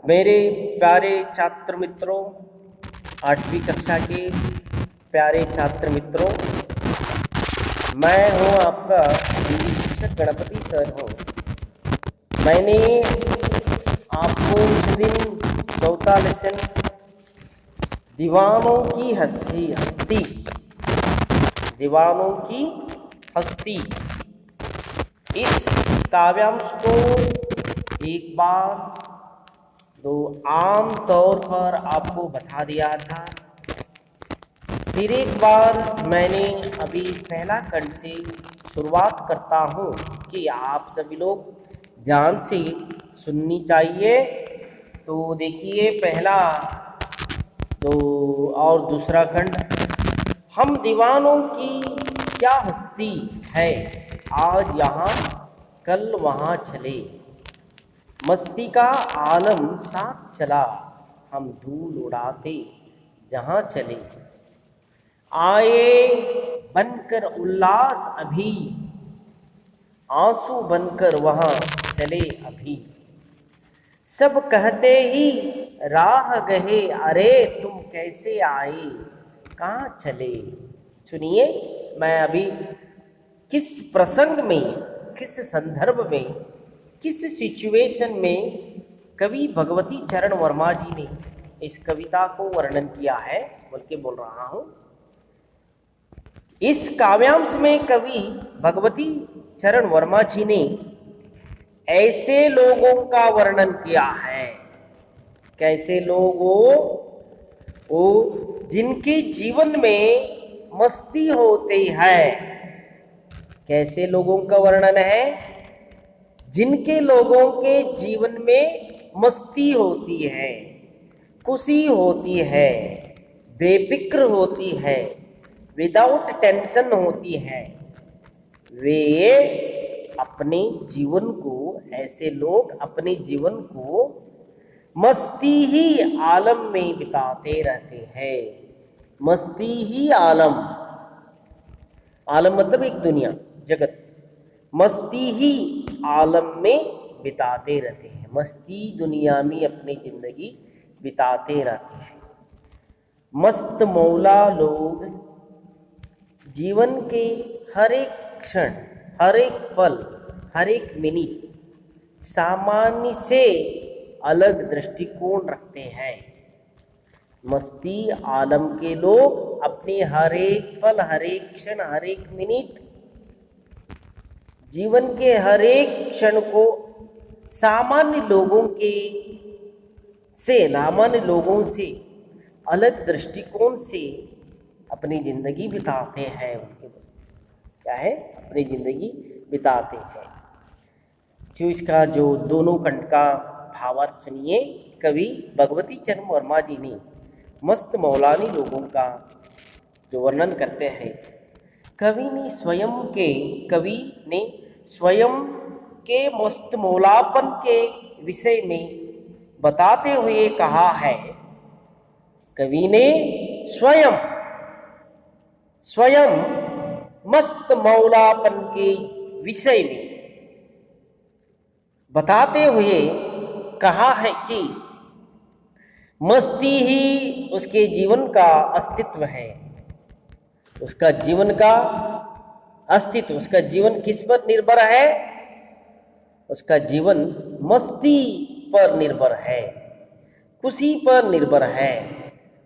मेरे प्यारे छात्र मित्रों, 8वीं कक्षा के प्यारे छात्र मित्रों, मैं हूं आपका हिंदी शिक्षक गणपति सर हूं। मैंने आपको इस दिन चौथा लेसन दीवानों की हस्ती दीवानों की हस्ती इस काव्यांश को एक बार तो आम तौर पर आपको बता दिया था। फिर एक बार मैंने अभी पहला खंड से शुरुआत करता हूँ कि आप सभी लोग ध्यान से सुननी चाहिए। तो देखिए, पहला तो और दूसरा खंड, हम दीवानों की क्या हस्ती है, आज यहाँ कल वहाँ चले, मस्ती का आलम साथ चला, हम धूल उड़ाते जहाँ चले, आए बनकर उल्लास अभी, आंसू बनकर वहाँ चले अभी, सब कहते ही राह गए, अरे तुम कैसे आए, कहाँ चले। सुनिए, मैं अभी किस प्रसंग में, किस संदर्भ में, किस सिचुएशन में कवि भगवती चरण वर्मा जी ने इस कविता को वर्णन किया है बोल के बोल रहा हूं। इस काव्यांश में कवि भगवती चरण वर्मा जी ने ऐसे लोगों का वर्णन किया है, कैसे लोगों वो जिनके जीवन में मस्ती होती है। कैसे लोगों का वर्णन है, जिनके लोगों के जीवन में मस्ती होती है, खुशी होती है, बेफिक्र होती है, विदाउट टेंशन होती है। वे अपने जीवन को, ऐसे लोग अपने जीवन को मस्ती ही आलम में बिताते रहते हैं। मस्ती ही आलम, आलम मतलब एक दुनिया, जगत, मस्ती ही आलम में बिताते रहते हैं, मस्ती दुनिया में अपनी जिंदगी बिताते रहते हैं। मस्त मौला लोग जीवन के हर एक क्षण, हर एक पल, हर एक मिनट सामान्य से अलग दृष्टिकोण रखते हैं। मस्ती आलम के लोग अपने हर एक पल, हर एक क्षण, हर एक मिनट, जीवन के हर एक क्षण को सामान्य लोगों से अलग दृष्टिकोण से अपनी जिंदगी बिताते हैं। उनके क्या है, अपनी जिंदगी बिताते हैं। जो इसका जो दोनों खंड का भावार्थ सुनिए। कवि भगवती चरण वर्मा जी ने मस्त मौलानी लोगों का जो वर्णन करते हैं, कवि ने स्वयं के मस्त मौलापन के विषय में बताते हुए कहा है। कवि ने स्वयं मस्त मौलापन के विषय में बताते हुए कहा है कि मस्ती ही उसके जीवन का अस्तित्व है। उसका जीवन का अस्तित्व, उसका जीवन किस पर निर्भर है? उसका जीवन मस्ती पर निर्भर है, खुशी पर निर्भर है,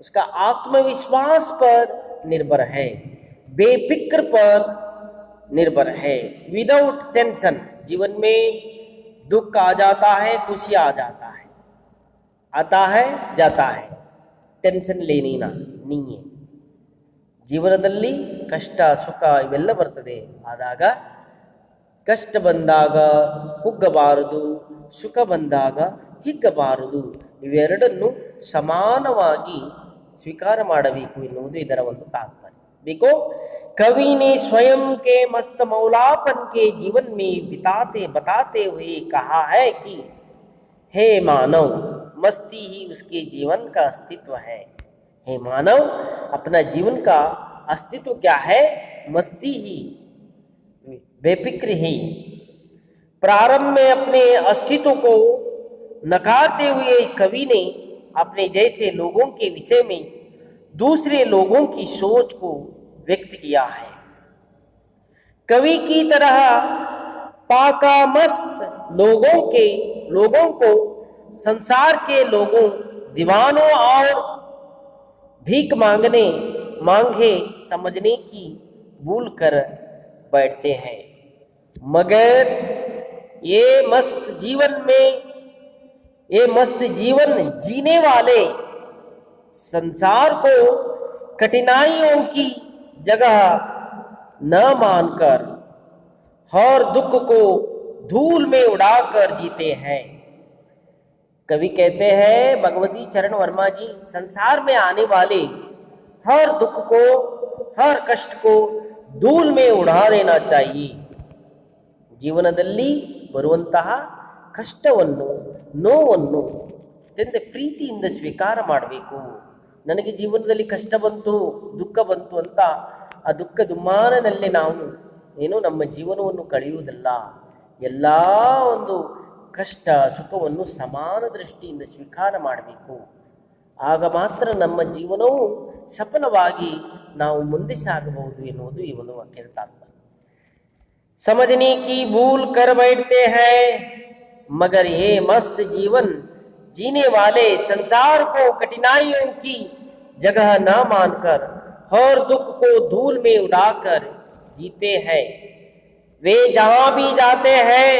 उसका आत्मविश्वास पर निर्भर है, बेफिक्र पर निर्भर है, विदाउट टेंशन। जीवन में दुख आ जाता है, खुशी आ जाता है, आता है जाता है, ಟೆನ್ಷನ್ ಲೇನಿನ ನೀಯೇ ಜೀವನದಲ್ಲಿ ಕಷ್ಟ ಸುಖ ಇವೆಲ್ಲ ಬರ್ತದೆ. ಆದಾಗ ಕಷ್ಟ ಬಂದಾಗ ಕುಗ್ಗಬಾರದು, ಸುಖ ಬಂದಾಗ ಹಿಗ್ಗಬಾರದು, ಇವೆರಡನ್ನು ಸಮಾನವಾಗಿ ಸ್ವೀಕಾರ ಮಾಡಬೇಕು ಎನ್ನುವುದು ಇದರ ಒಂದು ತಾತ್ಪರ್ಯ. देखो, कवि ने स्वयं के मस्त मौलापन के जीवन में बताते हुए कहा है कि हे मानव, मस्ती ही उसके जीवन का अस्तित्व है। हे मानव, अपना जीवन का अस्तित्व क्या है? मस्ती ही, बेफिक्र ही। प्रारंभ में अपने अस्तित्व को नकारते हुए कवि ने अपने जैसे लोगों के विषय में दूसरे लोगों की सोच को व्यक्त किया है। कवि की तरह पाका मस्त लोगों को संसार के लोगों, दीवानों और भीख मांगे समझने की भूल कर बैठते हैं। मगर ये मस्त जीवन जीने वाले संसार को कठिनाइयों की जगह न मानकर हर दुख को धूल में उड़ाकर जीते हैं। कवि कहते हैं, भगवती चरण वर्मा जी, संसार में आने वाले हर दुख को, हर कष्ट को धूल में उड़ा देना चाहिए। ಜೀವನದಲ್ಲಿ ಬರುವಂತಹ ಕಷ್ಟವನ್ನು, ನೋವನ್ನು ಅತ್ಯಂತ ಪ್ರೀತಿಯಿಂದ ಸ್ವೀಕಾರ ಮಾಡಬೇಕು. ನನಗೆ ಜೀವನದಲ್ಲಿ ಕಷ್ಟ ಬಂತು, ದುಃಖ ಬಂತು ಅಂತ ಆ ದುಃಖ ದುಮ್ಮಾನದಲ್ಲೇ ನಾವು ನಮ್ಮ ಜೀವನವನ್ನು ಕಳೆಯುವುದಲ್ಲ. ಎಲ್ಲ ಒಂದು ಕಷ್ಟ ಸುಖವನ್ನು ಸಮಾನ ದೃಷ್ಟಿಯಿಂದ ಸ್ವೀಕಾರ ಮಾಡಬೇಕು. ಆಗ ಮಾತ್ರ ನಮ್ಮ ಜೀವನವು ಸಫಲವಾಗಿ ನಾವು ಮುಂದೆ ಸಾಗಬಹುದು ಎನ್ನುವುದು ಈ ಒಂದು ವಾಕ್ಯದ ತಾತ್ಪರ್ಯ. समझने की भूल कर बैठते हैं, मगर ये मस्त जीवन जीने वाले संसार को कठिनाइयों की जगह न मानकर हर दुख को धूल में उड़ाकर जीते हैं। वे जहां भी जाते हैं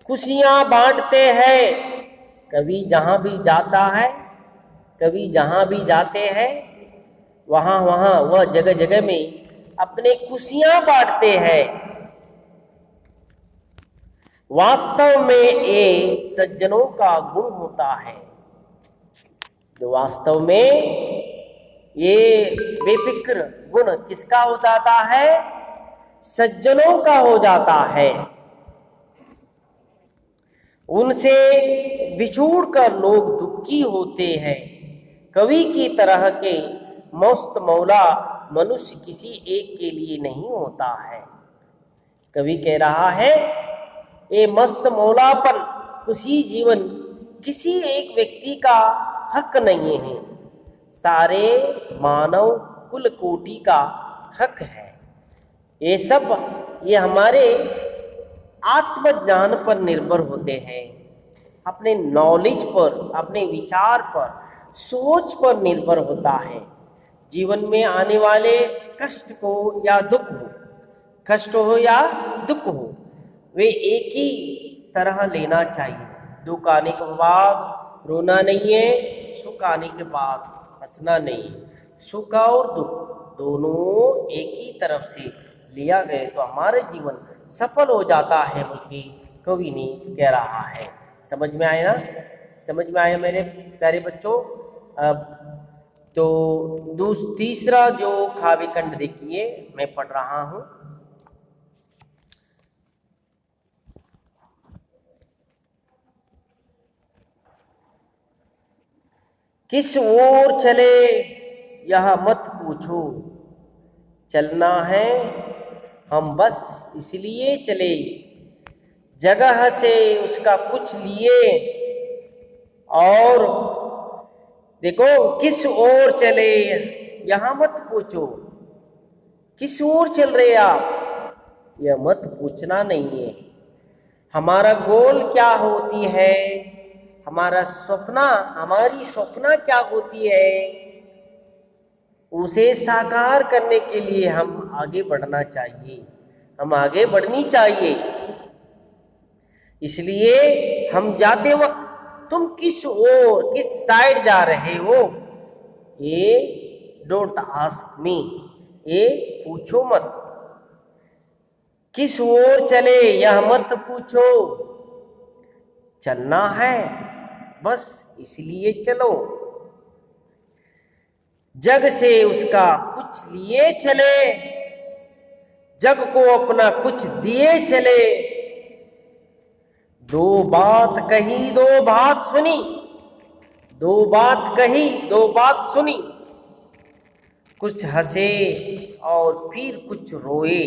खुशियां बांटते हैं। कभी जहां भी जाता है, कभी जहां भी जाते हैं, वहां वह जगह जगह में अपने खुशियां बांटते हैं। वास्तव में ये सज्जनों का गुण होता है। जो वास्तव में ये बेफिक्र गुण किसका हो जाता है? सज्जनों का हो जाता है। उनसे बिछुड़ कर लोग दुखी होते हैं। कवि की तरह के मस्त मौला मनुष्य किसी एक के लिए नहीं होता है। कवि कह रहा है, ये मस्त मौलापन, खुशी जीवन किसी एक व्यक्ति का हक नहीं है, सारे मानव कुल कोटि का हक है। ये हमारे आत्मज्ञान पर निर्भर होते हैं, अपने नॉलेज पर, अपने विचार पर, सोच पर निर्भर होता है। जीवन में आने वाले कष्ट हो या दुख हो, वे एक ही तरह लेना चाहिए। दुख आने के बाद रोना नहीं है, सुख आने के बाद हंसना नहीं है। सुख और दुख दोनों एक ही तरफ से लिया गए तो हमारे जीवन सफल हो जाता है, बल्कि कवि ने कह रहा है। समझ में आया ना? समझ में आया मेरे प्यारे बच्चों? तो तीसरा जो काव्य खंड देखिए, मैं पढ़ रहा हूँ। किस ओर चले यह मत पूछो, चलना है हम बस इसलिए चले, जगह से उसका कुछ लिए। और देखो, किस ओर चले यह मत पूछो, किस ओर चल रहे आप, यह मत पूछना नहीं है। हमारा गोल क्या होती है, हमारी स्वप्ना क्या होती है, उसे साकार करने के लिए हम आगे बढ़ना चाहिए, हम आगे बढ़नी चाहिए। इसलिए हम जाते वक्त तुम किस ओर, किस साइड जा रहे हो, ये डोंट आस्क मी, ये पूछो मत। किस ओर चले यह मत पूछो, चलना है बस इसलिए चलो, जग से उसका कुछ लिए चले, जग को अपना कुछ दिए चले। दो बात कही दो बात सुनी, दो बात कही दो बात सुनी, कुछ हंसे और फिर कुछ रोए,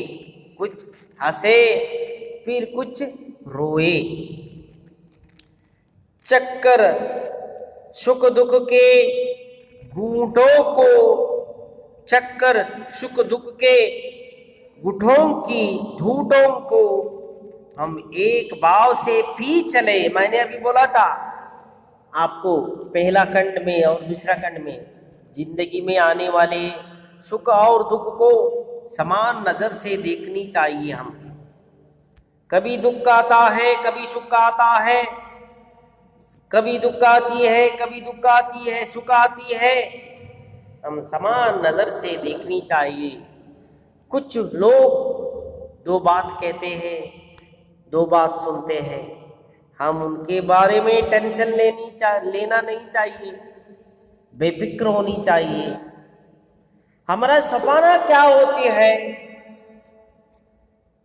कुछ हंसे फिर कुछ रोए। चक्कर सुख दुख के घूंटों को, चक्कर सुख दुख के गुठों की धूटों को हम एक भाव से पी चले। मैंने अभी बोला था आपको पहला खंड में और दूसरा खंड में, जिंदगी में आने वाले सुख और दुख को समान नजर से देखनी चाहिए। हम कभी दुख आता है, कभी सुख आता है, कभी दुख आती है, कभी दुख आती है, सुख आती है, हम समान नजर से देखनी चाहिए। कुछ लोग दो बात कहते हैं, दो बात सुनते हैं, हम उनके बारे में टेंशन लेना नहीं चाहिए, बेफिक्र होनी चाहिए। हमारा सपना क्या होती है,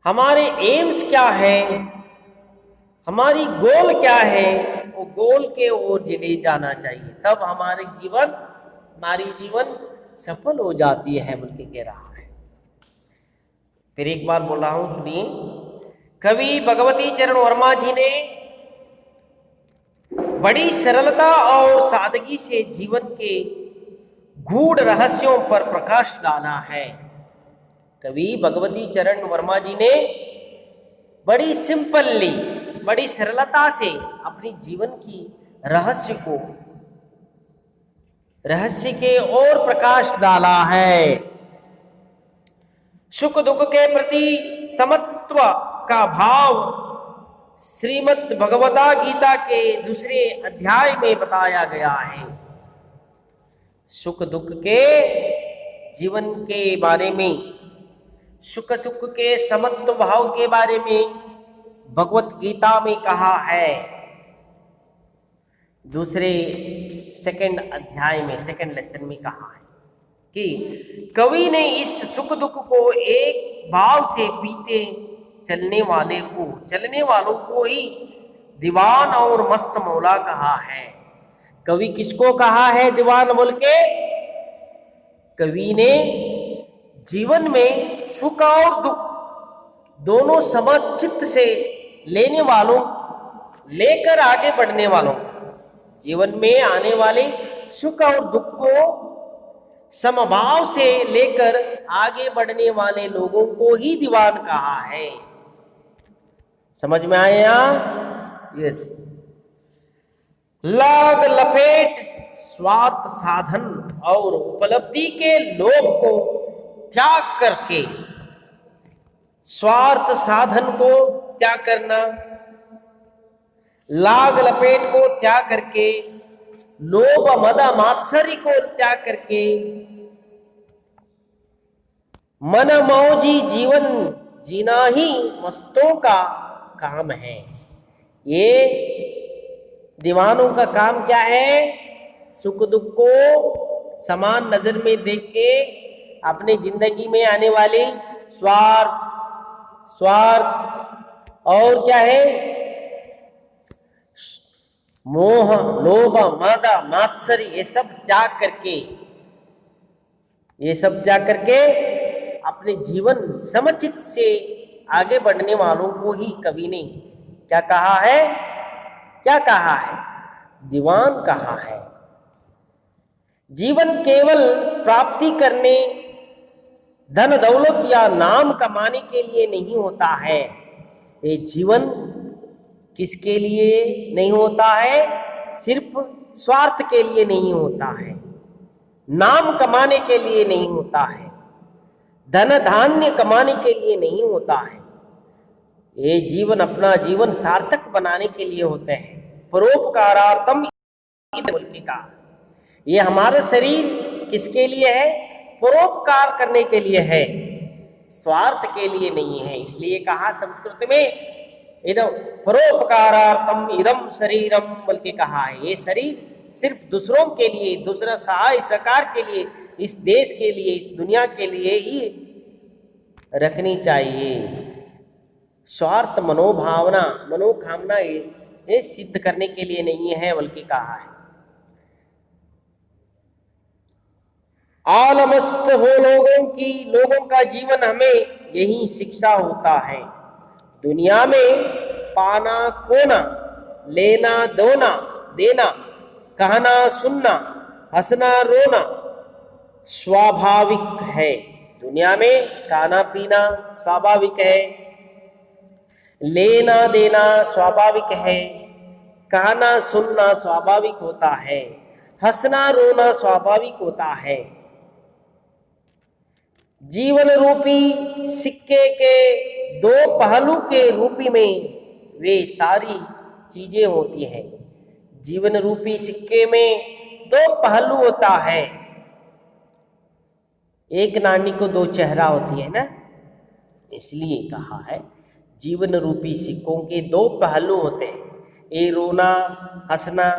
हमारे एम्स क्या है, हमारी गोल क्या है, वो गोल के ओर ले जाना चाहिए, तब हमारी जीवन सफल हो जाती है, बल्कि कह रहा है। फिर एक बार बोल रहा हूं, सुनिए। कवि भगवती चरण वर्मा जी ने बड़ी सरलता और सादगी से जीवन के गूढ़ रहस्यों पर प्रकाश डाला है। कवि भगवती चरण वर्मा जी ने बड़ी सिंपली, बड़ी सरलता से अपनी जीवन की रहस्य के ओर प्रकाश डाला है। सुख दुख के प्रति समत्व का भाव श्रीमद् भगवता गीता के दूसरे अध्याय में बताया गया है। सुख दुख के जीवन के बारे में, सुख दुख के समत्व भाव के बारे में भगवत गीता में कहा है। दूसरे सेकंड अध्याय में, सेकंड लेसन में कहा है कि कवि ने इस सुख दुख को एक भाव से पीते चलने वालों को ही दीवान और मस्त मौला कहा है। कवि किसको कहा है दीवान बोल के? कवि ने जीवन में सुख और दुख दोनों समचित्त से लेने वालों, लेकर आगे बढ़ने वालों, जीवन में आने वाले सुख और दुख को समभाव से लेकर आगे बढ़ने वाले लोगों को ही दीवान कहा है। समझ में आया? यस। लाग लपेट स्वार्थ साधन और उपलब्धि के लोभ को त्याग करके, स्वार्थ साधन को त्याग करना, लाग लपेट को त्याग करके, लोभ मद मात्सर्य को त्याग करके मन मौजी जीवन जीना ही मस्तों का काम है। ये दीवानों का काम क्या है? सुख दुख को समान नजर में देख के अपने जिंदगी में आने वाले स्वार्थ और क्या है, मोह, लोभ, मद, मात्सर्य, ये सब त्याग करके अपने जीवन समचित से आगे बढ़ने वालों को ही कवि ने क्या कहा है? दीवान कहा है। जीवन केवल प्राप्ति करने, धन दौलत या नाम कमाने के लिए नहीं होता है। ये जीवन किसके लिए नहीं होता है? सिर्फ स्वार्थ के लिए नहीं होता है, नाम कमाने के लिए नहीं होता है, धन धान्य कमाने के लिए नहीं होता है। ये जीवन अपना जीवन सार्थक बनाने के लिए होते हैं। परोपकारार्थम बोल के कहा। ये हमारा शरीर किसके लिए है? परोपकार करने के लिए है, स्वार्थ के लिए नहीं है। इसलिए कहा संस्कृत में इदम परोपकारार्थम इदम शरीरम बोल के कहा है। ये शरीर सिर्फ दूसरों के लिए, दूसरा सहाय सहकार के लिए, इस देश के लिए, इस दुनिया के लिए ही रखनी चाहिए। स्वार्थ मनोभावना, मनोकामना ये सिद्ध करने के लिए नहीं है, बल्कि कहा है आलमस्त हो लोगों का जीवन हमें यही शिक्षा होता है। दुनिया में पाना खोना, लेना दोना, देना, कहना सुनना, हंसना रोना स्वाभाविक है। दुनिया में खाना पीना स्वाभाविक है, लेना देना स्वाभाविक है, कहना सुनना स्वाभाविक होता है, हंसना रोना स्वाभाविक होता है। जीवन रूपी सिक्के के दो पहलू के रूपी में वे सारी चीजें होती हैं। जीवन रूपी सिक्के में दो पहलू होता है। एक नाणी को दो चेहरा होती है ना, इसलिए कहा है जीवन रूपी सिक्कों के दो पहलू होते हैं। ये रोना, हंसना,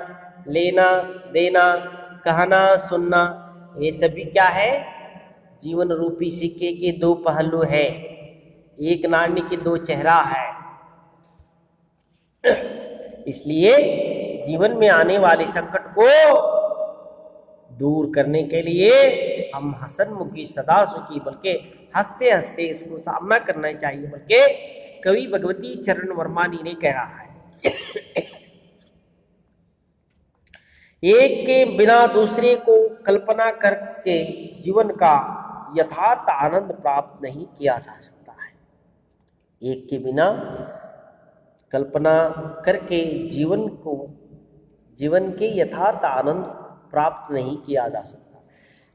लेना देना, कहना सुनना, ये सभी क्या है? जीवन रूपी सिक्के के दो पहलू है। एक नाणी के दो चेहरा है। इसलिए जीवन में आने वाले संकट को दूर करने के लिए हम हसनमुखी सदा सुखी, बल्कि हंसते हंसते इसको सामना करना चाहिए। बल्कि कवि भगवती चरण वर्मा जी ने कह रहा है, एक के बिना दूसरे को कल्पना करके जीवन का यथार्थ आनंद प्राप्त नहीं किया जा सकता है। एक के बिना कल्पना करके जीवन के यथार्थ आनंद प्राप्त नहीं किया जा सकता।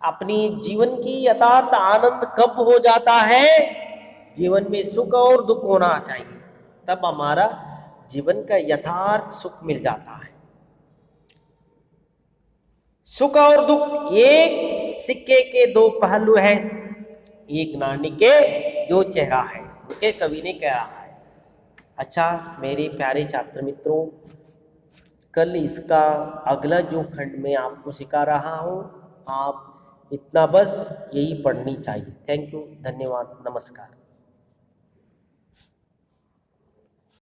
अपनी जीवन की यथार्थ आनंद कब हो जाता है? जीवन में सुख और दुख होना चाहिए, तब हमारा जीवन का यथार्थ सुख मिल जाता है। सुख और दुख एक सिक्के के दो पहलू हैं, एक नाणी के दो चेहरा है, उनके कवि ने कह रहा है। अच्छा मेरे प्यारे छात्र मित्रों, कल इसका अगला जो खंड में आपको सिखा रहा हूँ, आप इतना बस यही पढ़नी चाहिए। थैंक यू, धन्यवाद, नमस्कार।